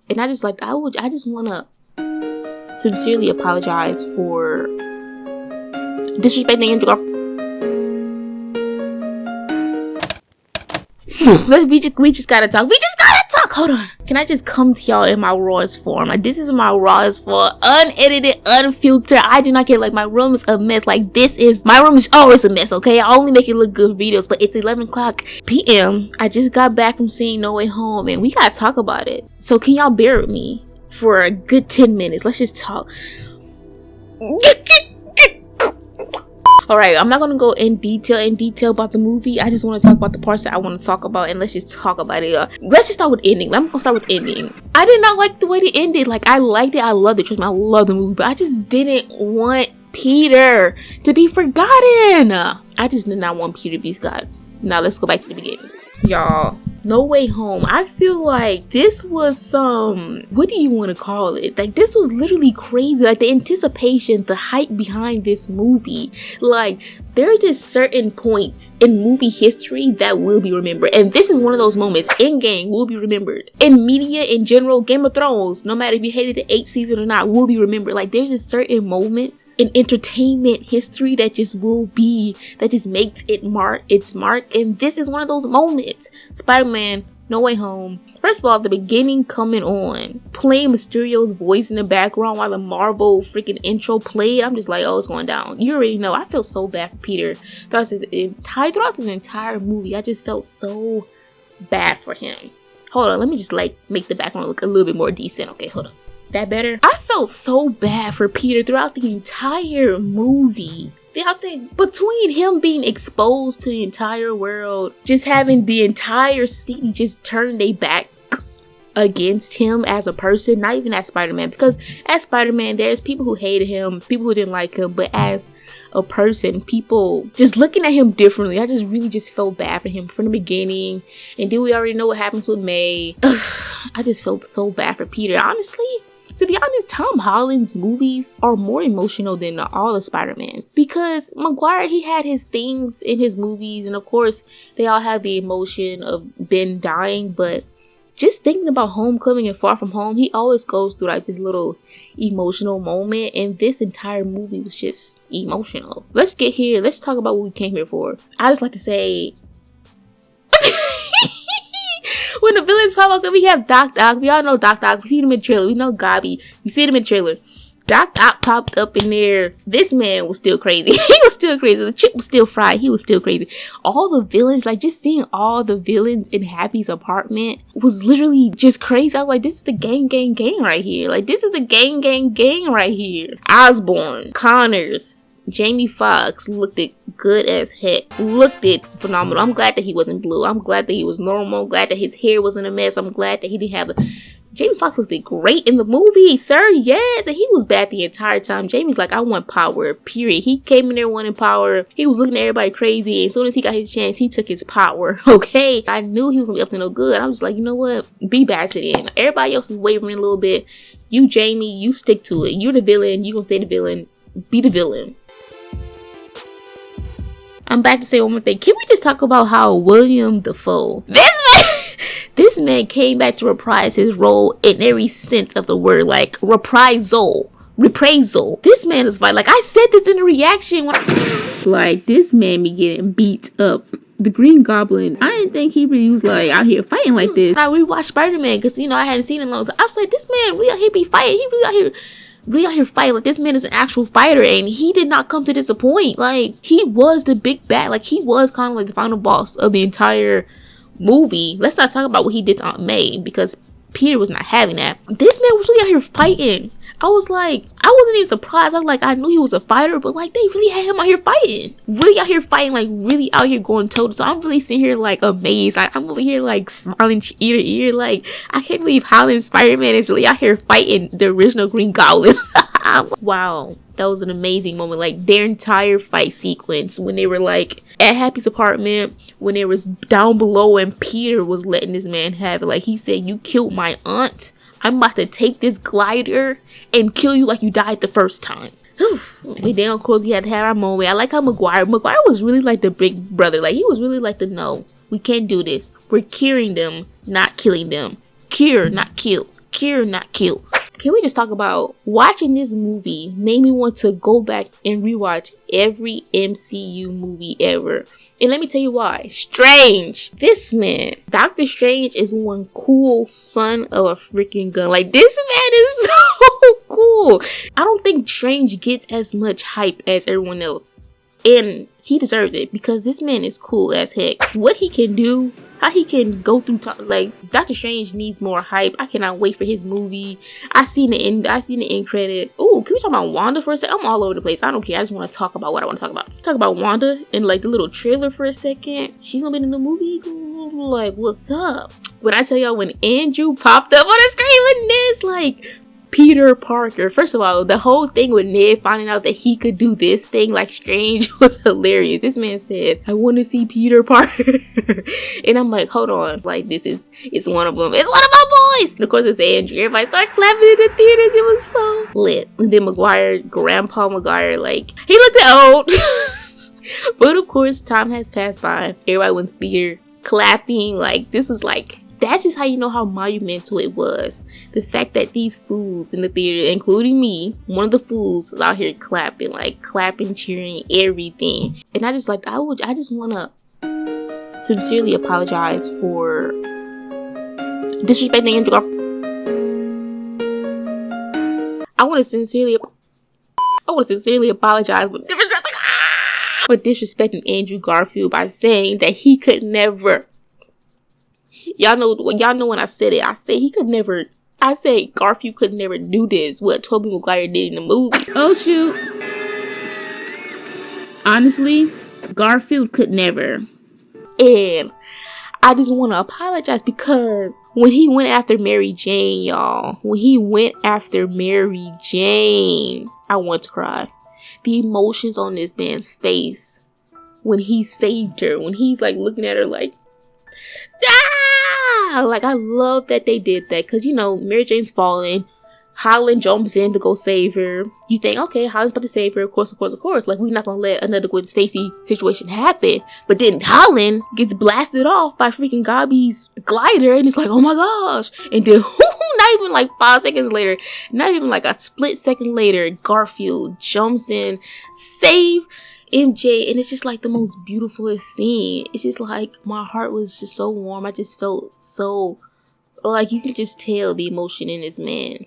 And I just like, I just want to sincerely apologize for disrespecting Andrew Garfield. We just gotta talk. Hold on. Can I just come to y'all in my rawest form? Like, this is my rawest form, unedited, unfiltered. I do not care. Like, my room is a mess. Like, my room is always a mess, okay? I only make it look good videos, but it's 11 o'clock p.m. I just got back from seeing No Way Home, and we gotta talk about it. So can y'all bear with me for a good 10 minutes? Let's just talk. Alright, I'm not gonna go in detail about the movie. I just want to talk about the parts that I want to talk about, and let's just talk about it. Let's just start with ending. I'm gonna start with ending. I did not like the way it ended. Like, I liked it. I loved it. Trust me, I love the movie, but I just didn't want Peter to be forgotten. I just did not want Peter to be forgotten. Now let's go back to the beginning. Y'all, No Way Home, I feel like this was some, what do you want to call it? Like, this was literally crazy. Like, the anticipation, the hype behind this movie. Like, there are just certain points in movie history that will be remembered. And this is one of those moments. Endgame will be remembered. In media in general, Game of Thrones, no matter if you hated the 8th season or not, will be remembered. Like, there's just certain moments in entertainment history that just will be, that just makes it its mark. And this is one of those moments. Spider-Man No Way Home. First of all, the beginning coming on, playing Mysterio's voice in the background while the Marvel freaking intro played, I'm just like, oh, it's going down. You already know. I feel so bad for Peter throughout this entire movie. I just felt so bad for him. Hold on, let me just like make the background look a little bit more decent. Okay, hold on. That better? I felt so bad for Peter throughout the entire movie. I think between him being exposed to the entire world, just having the entire city just turn their backs against him as a person, not even as Spider-Man, because as Spider-Man, there's people who hated him, people who didn't like him, but as a person, people just looking at him differently. I just really just felt bad for him from the beginning. And then we already know what happens with May. I just felt so bad for Peter. Honestly, to be honest, Tom Holland's movies are more emotional than all the Spider-Mans, because Maguire, he had his things in his movies, and of course they all have the emotion of Ben dying, but just thinking about Homecoming and Far From Home, he always goes through like this little emotional moment, and this entire movie was just emotional. Let's talk about what we came here for. I just like to say when the villains pop up, we have Doc Ock. We all know Doc Ock. We see him in the trailer. We know Gobby. We see him in the trailer. Doc Ock popped up in there. This man was still crazy. He was still crazy. The chip was still fried. He was still crazy. All the villains, like just seeing all the villains in Happy's apartment was literally just crazy. I was like, this is the gang right here. Like, this is the gang right here. Osborn, Connors, Jamie Foxx looked it good as heck. Looked it phenomenal. I'm glad that he wasn't blue. I'm glad that he was normal. I'm glad that his hair wasn't a mess. I'm glad that he didn't have Jamie Foxx looked great in the movie, sir. Yes. And he was bad the entire time. Jamie's like, I want power, period. He came in there wanting power. He was looking at everybody crazy. And as soon as he got his chance, he took his power. Okay. I knew he was going to be up to no good. I was like, you know what? Be bad to the end. Everybody else is wavering a little bit. You, Jamie, you stick to it. You're the villain. You going to stay the villain. Be the villain. I'm back to say one more thing. Can we just talk about how William Dafoe, this man came back to reprise his role in every sense of the word, like reprisal. This man is like I said this in the reaction like this man be getting beat up. The Green Goblin, I didn't think he really was like out here fighting like this. I rewatched Spider-Man because I hadn't seen it in a long time. I was like, this man really out here be fighting. He really out here fighting. Like, this man is an actual fighter, and he did not come to disappoint. Like, he was the big bad. Like, he was kind of like the final boss of the entire movie. Let's not talk about what he did to Aunt May, because Peter was not having that. This man was really out here fighting. I was like, I wasn't even surprised. I was like, I knew he was a fighter, but like, they really had him out here fighting. Really out here fighting, like really out here going toe to toe. I'm really sitting here like amazed. I'm over here like smiling ear to ear. Like, I can't believe Holland Spider-Man is really out here fighting the original Green Goblin. Wow, that was an amazing moment. Like, their entire fight sequence when they were like at Happy's apartment, when it was down below and Peter was letting this man have it. Like, he said, you killed my aunt. I'm about to take this glider and kill you like you died the first time. We then, of course, he had to have our moment. I like how Maguire was really like the big brother. Like, he was really like the, no, we can't do this. We're curing them, not killing them. Cure, not kill. Cure, not kill. Can we just talk about watching this movie made me want to go back and rewatch every MCU movie ever. And let me tell you why. Strange. This man, Doctor Strange, is one cool son of a freaking gun. Like, this man is so cool. I don't think Strange gets as much hype as everyone else. And he deserves it because this man is cool as heck. What he can do, how he can go through like Doctor Strange needs more hype. I cannot wait for his movie. I seen the end credit. Ooh, can we talk about Wanda for a second? I'm all over the place. I don't care. I just want to talk about what I want to talk about. Talk about Wanda and like the little trailer for a second. She's gonna be in the movie. Like, what's up? When I tell y'all, when Andrew popped up on the screen with this, like, Peter Parker. First of all, the whole thing with Ned finding out that he could do this thing like Strange was hilarious. This man said, I want to see Peter Parker. And I'm like, hold on. Like, it's one of them. It's one of my boys. And of course, it's Andrew. Everybody started clapping in the theaters. It was so lit. And then Grandpa Maguire, like, he looked old. But of course, time has passed by. Everybody went to the theater clapping. Like, this is like, that's just how you know how monumental it was. The fact that these fools in the theater, including me, one of the fools, was out here clapping, cheering, everything. And I just want to sincerely apologize for disrespecting Andrew Garfield. I want to sincerely apologize for disrespecting Andrew Garfield by saying that he could never. Y'all know when I said it. I said Garfield could never do this, what Tobey Maguire did in the movie. Oh shoot. Honestly, Garfield could never. And I just want to apologize because when he went after Mary Jane, y'all, I want to cry. The emotions on this man's face when he saved her, when he's like looking at her like, ah! Like, I love that they did that because, you know, Mary Jane's falling. Holland jumps in to go save her. You think, okay, Holland's about to save her. Of course. Like, we're not going to let another Gwen Stacy situation happen. But then Holland gets blasted off by freaking Gobby's glider. And it's like, oh my gosh. And then, not even like 5 seconds later, not even like a split second later, Garfield jumps in, save MJ, and it's just like the most beautiful scene. It's just like my heart was just so warm. I just felt so, like, you can just tell the emotion in this man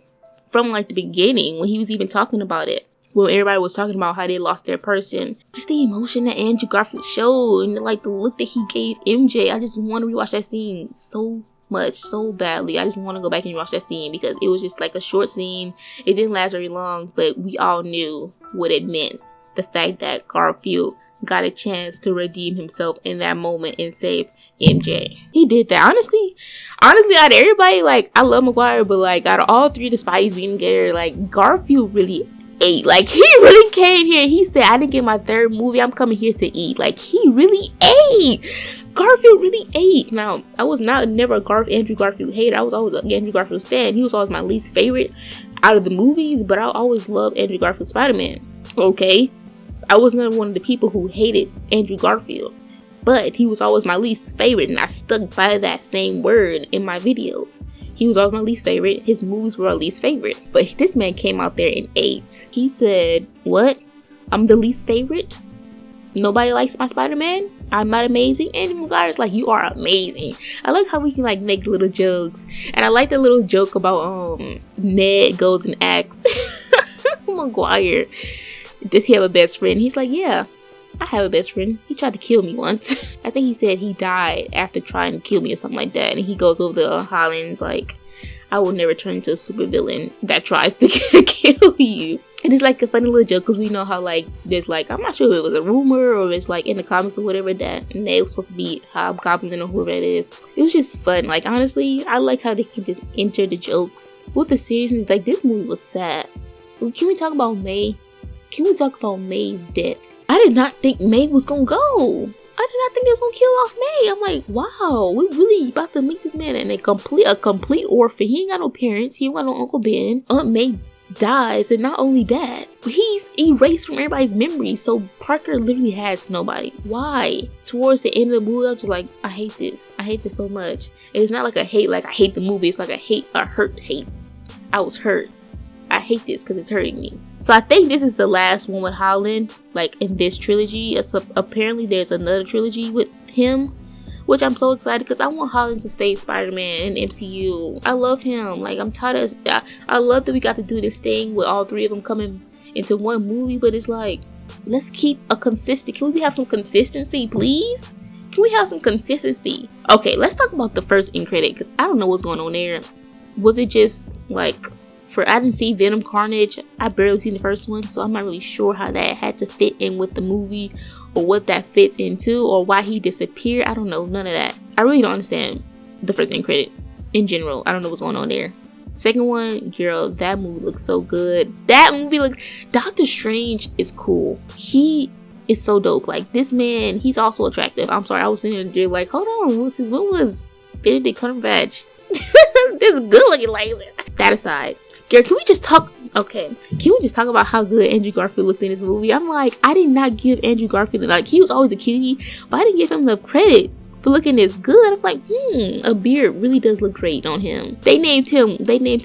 from like the beginning when he was even talking about it, when everybody was talking about how they lost their person. Just the emotion that Andrew Garfield showed and like the look that he gave MJ. I just want to rewatch that scene so much, so badly. I just want to go back and watch that scene because it was just like a short scene. It didn't last very long, but we all knew what it meant. The fact that Garfield got a chance to redeem himself in that moment and save MJ. He did that. Honestly, out of everybody, like, I love Maguire, but like, out of all three of the Spideys being together, like, Garfield really ate. Like, he really came here. He said, I didn't get my third movie. I'm coming here to eat. Like, he really ate. Garfield really ate. Now, I was never a Andrew Garfield hater. I was always an Andrew Garfield stan. He was always my least favorite out of the movies, but I always loved Andrew Garfield Spider-Man. Okay? I was not one of the people who hated Andrew Garfield, but he was always my least favorite, and I stuck by that same word in my videos. He was always my least favorite. His movies were our least favorite, but this man came out there and ate. He said, what? I'm the least favorite? Nobody likes my Spider-Man? I'm not amazing? And Maguire's like, you are amazing. I like how we can like make little jokes, and I like the little joke about Ned goes and asks Maguire, does he have a best friend? He's like, yeah, I have a best friend. He tried to kill me once. I think he said he died after trying to kill me or something like that. And he goes over to Holland's like, I will never turn into a supervillain that tries to kill you. And it's like a funny little joke because we know how like there's like, I'm not sure if it was a rumor or it's like in the comics or whatever that Ned was supposed to be Goblin or whoever that is. It was just fun. Like, honestly, I like how they can just enter the jokes with the seriousness. Like, this movie was sad. Can we talk about May? Can we talk about May's death? I did not think May was gonna go. I did not think they was gonna kill off May. I'm like, wow, we really about to make this man a complete orphan. He ain't got no parents. He ain't got no Uncle Ben. Aunt May dies, and not only that, he's erased from everybody's memory. So Parker literally has nobody. Why? Towards the end of the movie, I'm just like, I hate this. I hate this so much. And it's not like a hate, like I hate the movie. It's like a hurt hate. I was hurt. I hate this because it's hurting me. So I think this is the last one with Holland, like in this trilogy. Apparently there's another trilogy with him, which I'm so excited because I want Holland to stay Spider-Man in MCU. I love him. Like, I'm tired of, I love that we got to do this thing with all three of them coming into one movie, but it's like, let's keep a consistent, can we have some consistency, please? Can we have some consistency? Okay, let's talk about the first end credit because I don't know what's going on there. Was it just like, I didn't see Venom Carnage. I barely seen the first one, so I'm not really sure how that had to fit in with the movie or what that fits into or why he disappeared. I don't know, none of that. I really don't understand the first end credit in general. I don't know what's going on there. Second one, girl, that movie looks so good. That movie looks, Doctor Strange is cool. He is so dope. Like, this man, he's also attractive. I'm sorry, I was sitting there like, hold on, when was Benedict Cumberbatch? This good looking laser. That aside, girl, can we just talk about how good Andrew Garfield looked in this movie? I'm like, I did not give Andrew Garfield, like, he was always a cutie, but I didn't give him enough credit for looking this good. I'm like, a beard really does look great on him. They named him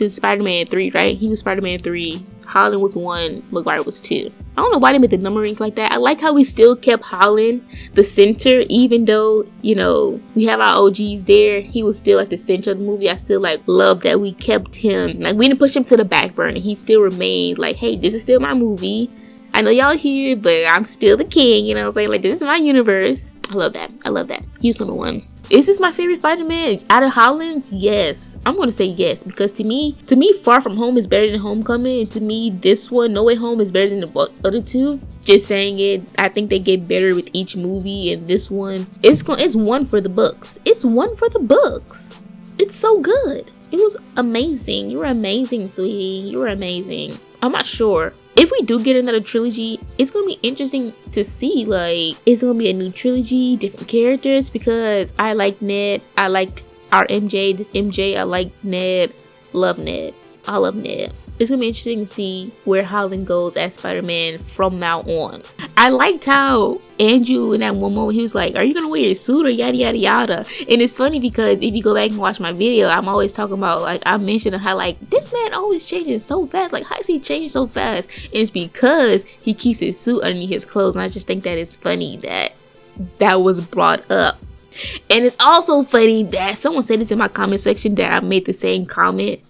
Spider-Man 3, right? He was Spider-Man 3. Holland was 1, Maguire was 2. I don't know why they made the numberings like that. I like how we still kept Holland the center, even though, you know, we have our OGs there. He was still at the center of the movie. I still like love that we kept him. Like, we didn't push him to the back burner. He still remained like, hey, this is still my movie. I know y'all here, but I'm still the king, you know what I'm saying? Like, this is my universe. I love that. I love that. He was number 1. Is this my favorite Spider-Man out of Holland's? Yes. I'm going to say yes, because to me, Far From Home is better than Homecoming, and to me, this one, No Way Home, is better than the other two. Just saying it. I think they get better with each movie, and this one, it's one for the books. It's one for the books. It's so good. It was amazing. You were amazing, sweetie. You were amazing. I'm not sure. If we do get another trilogy, it's going to be interesting to see, like, it's going to be a new trilogy, different characters, because I like Ned. I liked our MJ, this MJ. I like Ned. Love Ned. I love Ned. It's going to be interesting to see where Holland goes as Spider-Man from now on. I liked how Andrew in that one moment, he was like, are you going to wear your suit or yada yada yada? And it's funny because if you go back and watch my video, I'm always talking about, like, I mentioned how, like, this man always changing so fast. Like, how is he changing so fast? And it's because he keeps his suit underneath his clothes. And I just think that it's funny that was brought up. And it's also funny that someone said this in my comment section that I made the same comment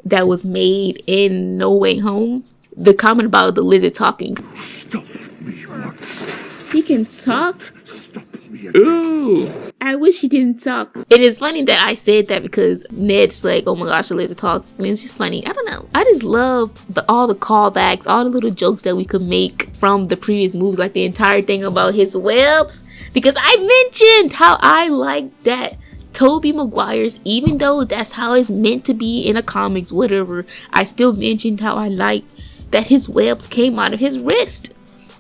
that was made in No Way Home. The comment about the lizard talking. Stop me once. He can talk? Stop me. Ooh. I wish he didn't talk. It is funny that I said that because Ned's like, oh my gosh, the lizard talks. And it's just funny. I don't know. I just love all the callbacks, all the little jokes that we could make from the previous movies. Like the entire thing about his webs. Because I mentioned how I like that Tobey Maguire's, even though that's how it's meant to be in a comics, whatever, I still mentioned how I like that his webs came out of his wrist.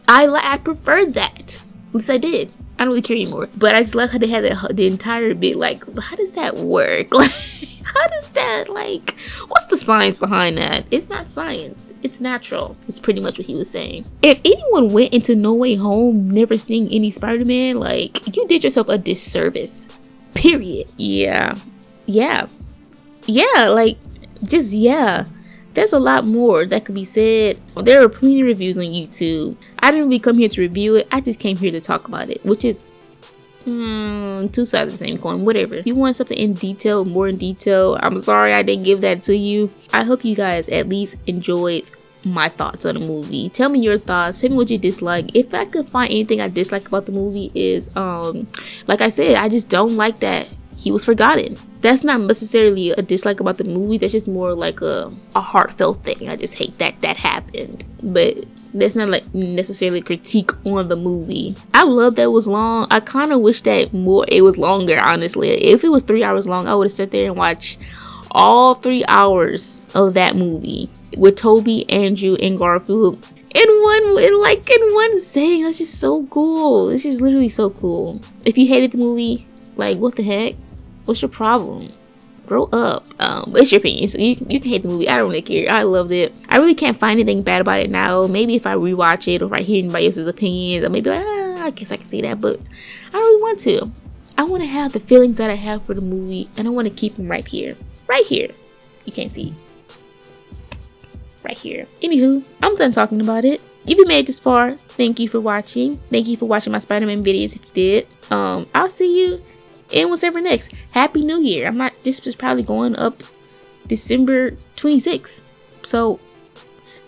I preferred that. At least I did. I don't really care anymore. But I just love how they had the entire bit, like, how does that work? Like, how does that, like, what's the science behind that? It's not science. It's natural. It's pretty much what he was saying. If anyone went into No Way Home never seeing any Spider-Man, like, you did yourself a disservice. Period. Yeah. Like, just yeah. There's a lot more that could be said. There are plenty of reviews on YouTube. I didn't really come here to review it. I just came here to talk about it, which is two sides of the same coin. Whatever. If you want something in detail, more in detail, I'm sorry I didn't give that to you. I hope you guys at least enjoyed my thoughts on the movie. Tell me your thoughts. Tell me what you dislike. If I could find anything I dislike about the movie is like I said, I just don't like that he was forgotten. That's not necessarily a dislike about the movie. That's just more like a heartfelt thing. I just hate that happened. But that's not like necessarily a critique on the movie. I love that it was long. I kind of wish that it was longer, honestly. If it was 3 hours long, I would have sat there and watched all 3 hours of that movie with Tobey, Andrew, and Garfield in one setting. That's just so cool. It's just literally so cool. If you hated the movie, like, what the heck? What's your problem? Grow up. But it's your opinion, so you can hate the movie. I don't really care. I loved it. I really can't find anything bad about it now. Maybe if I rewatch it or if I hear anybody else's opinions, I may be like, I guess I can see that, but I don't really want to. I want to have the feelings that I have for the movie, and I want to keep them right here. Right here. You can't see. Right here. Anywho, I'm done talking about it. If you made it this far, thank you for watching. Thank you for watching my Spider-Man videos if you did. I'll see you in what's ever next. Happy New Year. This is probably going up December 26th. So,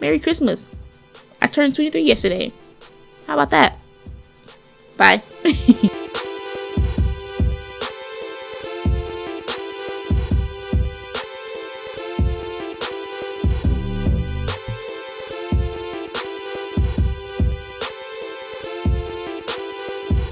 Merry Christmas. I turned 23 yesterday. How about that? Bye.